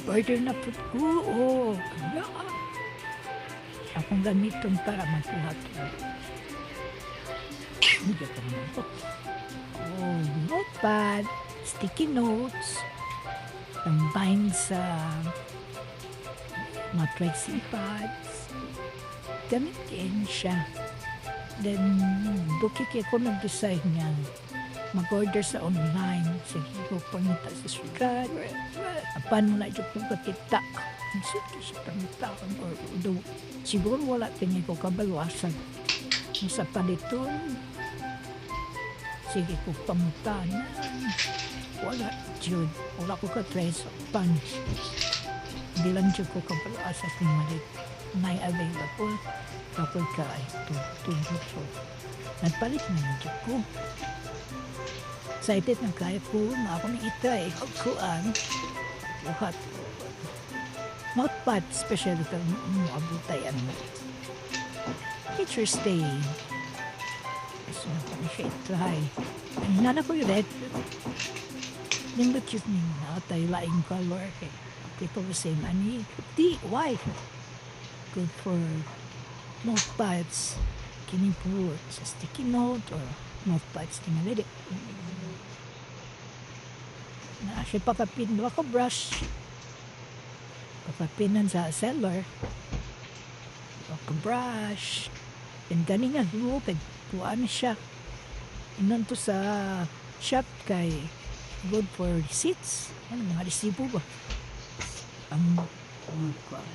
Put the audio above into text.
Order na po ko. Oh, ala. Akong gamiton para maglahat. Hindi ko naman po. Oh, notepad, sticky notes, combined sa mga tracing pads. Gamitin siya. Then, dukiki ko nag-decide niya mag-order sa online. Sige ko pangita sa sugat. Apan na dyan ko katita. Ang sige sa pangita kang ordo. Siguro wala tingin ko kabalwasan. Sa paliton, sige ko pangutanan. Wala dyan. Wala ko katry sa punch. Hindi lang dyan ko kabalwasan kung malit. May available. Kapag ka ay tubod ko. Nagpalit na yung dyan ko. Excited na kaya ko na ako ni itry. Kuan. Buhat. Notepad, especially kung abutayan mo. Teacher's Day. So, kung siya itry. Nana ko yung red. Nindot yun na tayo laing color. People will say, Mani, why? Good for notepads. Kiniput sa sticky note or notepads tingalili. Na siya papapin mo ako brush. Papapinan sa seller. Ako brush. And gani nga lupig. Tuan siya. Inon to sa shop kay good for receipts. Ano, mga resibo ba? Ang